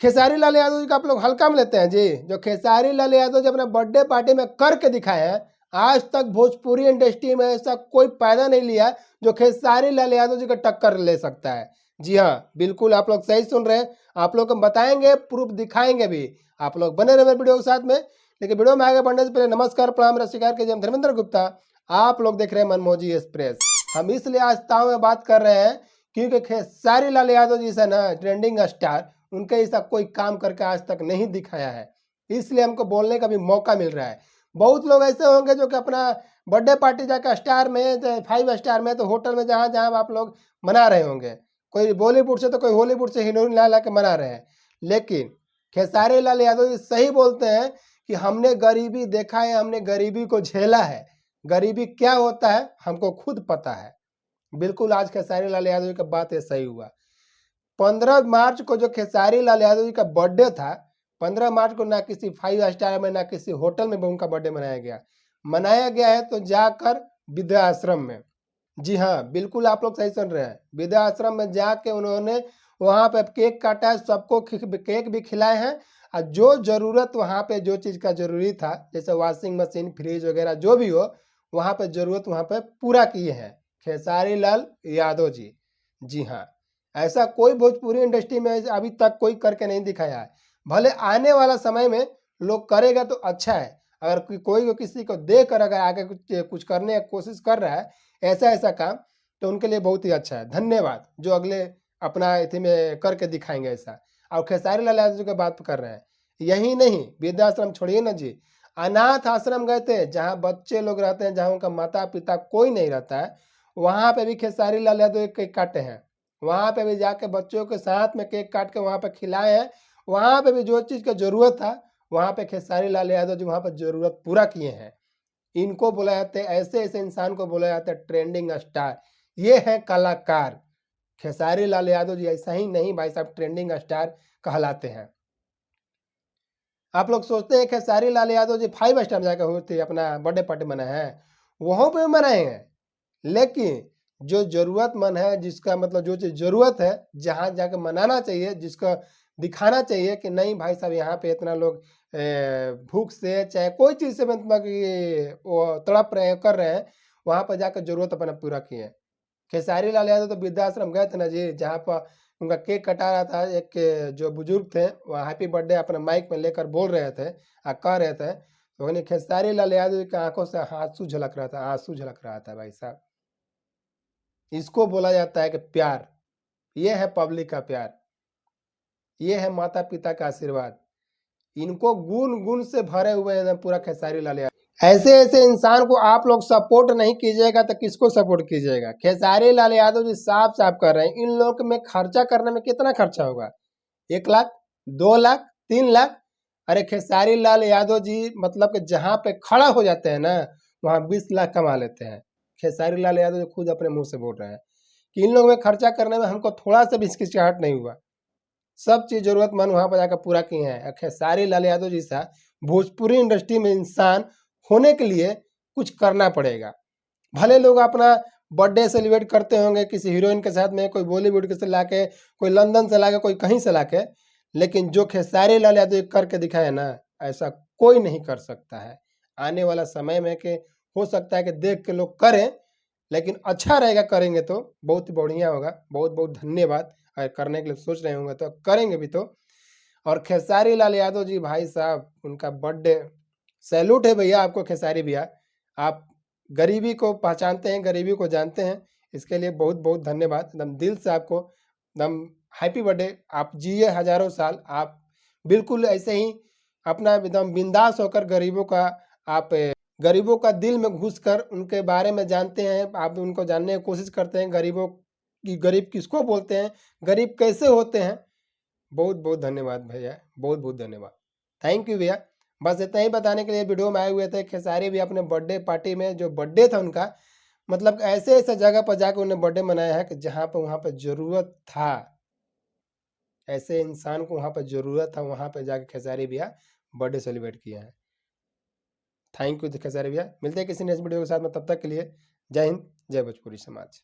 खेसारी लाल यादव जी का आप लोग हल्का में लेते हैं जी। जो खेसारी लाल यादव जी अपना बर्थडे पार्टी में करके दिखाए हैं, आज तक भोजपुरी इंडस्ट्री में ऐसा कोई पैदा नहीं लिया जो खेसारी लाल यादव जी का टक्कर ले सकता है। जी हाँ, बिल्कुल आप लोग सही सुन रहे हैं। आप लोग को बताएंगे, प्रूफ दिखाएंगे भी। आप लोग बने रहे वीडियो के साथ में। लेकिन वीडियो में आगे बढ़ने से पहले नमस्कार, प्रणाम, नमस्कार के हम धर्मेंद्र गुप्ता। आप लोग देख रहे हैं मनमोजी एक्सप्रेस। हम इसलिए आज ताव में बात कर रहे हैं क्योंकि खेसारी लाल यादव जी से ना ट्रेंडिंग स्टार उनके ऐसा कोई काम करके आज तक नहीं दिखाया है, इसलिए हमको बोलने का भी मौका मिल रहा है। बहुत लोग ऐसे होंगे जो कि अपना बर्थडे पार्टी जाकर स्टार में, 5 स्टार में, तो होटल में जहाँ जहाँ आप लोग मना रहे होंगे, कोई बॉलीवुड से तो कोई हॉलीवुड से हीरोइन ला ला के मना रहे हैं। लेकिन खेसारी लाल यादव जी सही बोलते हैं कि हमने गरीबी देखा है, हमने गरीबी को झेला है। गरीबी क्या होता है हमको खुद पता है। बिल्कुल आज खेसारी लाल यादव जी का बात है सही हुआ। 15 मार्च को जो खेसारी लाल यादव जी का बर्थडे था, 15 मार्च को ना किसी 5 स्टार में, ना किसी होटल में उनका बर्थडे मनाया गया है तो जाकर विद्या आश्रम में। जी हाँ, बिल्कुल आप लोग सही सुन रहे हैं। विद्या आश्रम में जाके उन्होंने वहाँ पे केक काटा है, सबको केक भी खिलाए हैं। और जो जरूरत वहाँ पे, जो चीज़ का जरूरी था, जैसे वॉशिंग मशीन, फ्रिज वगैरह जो भी हो, वहाँ पे जरूरत वहाँ पे पूरा किए हैं खेसारी लाल यादव जी। जी हाँ, ऐसा कोई भोजपुरी इंडस्ट्री में अभी तक कोई करके नहीं दिखाया है। भले आने वाला समय में लोग करेगा तो अच्छा है। अगर कोई किसी को देकर अगर आगे कुछ करने की कोशिश कर रहा है ऐसा काम, तो उनके लिए बहुत ही अच्छा है। धन्यवाद जो अगले अपना इथी में करके दिखाएंगे ऐसा। और खेसारी लाल यादव जी की बात कर रहे हैं, यही नहीं, वृद्धाश्रम छोड़िए ना जी, अनाथ आश्रम गए थे जहाँ बच्चे लोग रहते हैं, जहाँ उनका माता पिता कोई नहीं रहता है, वहाँ पे भी खेसारी लाल यादव केक काटे हैं। वहाँ पे भी जाके बच्चों के साथ में केक काट के वहाँ पे खिलाए हैं। वहाँ पे भी जो चीज़ का जरूरत था, वहाँ पे खेसारी लाल यादव जी वहाँ पर जरूरत पूरा किए हैं। इनको बोला जाता है, ऐसे ऐसे इंसान को बोला जाता है ट्रेंडिंग स्टार। ये है कलाकार। खेसारी लाल यादव जी ऐसा ही नहीं भाई साहब, ट्रेंडिंग स्टार कहलाते हैं। आप लोग सोचते हैं खेसारी लाल यादव जी 5 स्टार में जाकर होते अपना बर्थडे पार्टी मनाए हैं, वहाँ पे मनाए हैं। लेकिन जो जरूरतमंद है, जिसका मतलब जो चीज़ जरूरत है, जहाँ जाकर मनाना चाहिए, जिसका दिखाना चाहिए कि नहीं भाई साहब यहाँ पे इतना लोग भूख से, चाहे कोई चीज़ से मतलब कि वो तड़प रहे हैं, कर रहे हैं, वहाँ पर जाकर जरूरत अपना पूरा किए। खेसारी लाल यादव तो वृद्धाश्रम गए थे ना जी, जहाँ पर उनका केक कटा रहा था, एक जो बुजुर्ग थे वहाँ हैप्पी बर्थडे अपना माइक में लेकर बोल रहे थे, कह रहे थे, तो उन्हें खेसारी लाल यादव की आंखों से आंसू झलक रहा था भाई साहब। इसको बोला जाता है कि प्यार। ये है पब्लिक का प्यार, ये है माता पिता का आशीर्वाद। इनको गुण से भरे हुए हैं पूरा खेसारी लाल यादव। ऐसे ऐसे इंसान को आप लोग सपोर्ट नहीं कीजिएगा तो किसको सपोर्ट कीजिएगा। खेसारी लाल यादव जी साफ साफ कर रहे हैं, इन लोगों में खर्चा करने में कितना खर्चा होगा? 1 लाख, 2 लाख, 3 लाख? अरे खेसारी लाल यादव जी मतलब कि जहाँ पे खड़ा हो जाते हैं ना, वहाँ 20 लाख कमा लेते हैं। खेसारी लाल यादव जी खुद अपने मुंह से बोल रहे हैं कि इन लोगों में खर्चा करने में हमको थोड़ा सा भी हिचकिचाहट नहीं हुआ। सब चीज जरूरतमंद वहां पर जाकर पूरा किए हैं। खेसारी लाल यादव जैसा भोजपुरी इंडस्ट्री में इंसान होने के लिए कुछ करना पड़ेगा। भले लोग अपना बर्थडे सेलिब्रेट करते होंगे किसी हीरोइन के साथ में, कोई बॉलीवुड के से लाके, कोई लंदन से लाके, कोई कहीं से लाके, लेकिन जो खेसारी लाल यादव करके दिखाया ना, ऐसा कोई नहीं कर सकता है। आने वाला समय में कि हो सकता है कि देख के लोग करें, लेकिन अच्छा रहेगा करेंगे तो बहुत बढ़िया होगा। बहुत बहुत धन्यवाद। अगर करने के लिए सोच रहे होंगे तो करेंगे भी तो। और खेसारी लाल यादव जी भाई साहब, उनका बर्थडे, सैल्यूट है भैया आपको खेसारी भैया। आप गरीबी को पहचानते हैं, गरीबी को जानते हैं, इसके लिए बहुत बहुत धन्यवाद। एकदम दिल से आपको एकदम हैप्पी बर्थडे। आप जिए हजारों साल। आप बिल्कुल ऐसे ही अपना एकदम बिंदास होकर आप गरीबों का दिल में घुसकर उनके बारे में जानते हैं, आप उनको जानने की कोशिश करते हैं, गरीब किसको बोलते हैं, गरीब कैसे होते हैं। बहुत बहुत धन्यवाद भैया, बहुत बहुत धन्यवाद। थैंक यू भैया। बस इतना ही बताने के लिए वीडियो में आए हुए थे। खेसारी भी अपने बर्थडे पार्टी में, जो बर्थडे था उनका, मतलब ऐसे ऐसे जगह पर जाकर उन्हें बर्थडे मनाया है कि जहाँ पर वहाँ पर जरूरत था, ऐसे इंसान को वहाँ पर जरूरत था, वहाँ पर जाकर खेसारी भैया बर्थडे सेलिब्रेट किया है। थैंक यू खेसारी भैया। मिलते हैं किसी नेक्स्ट वीडियो के साथ में, तब तक के लिए जय हिंद, जय भोजपुरी समाज।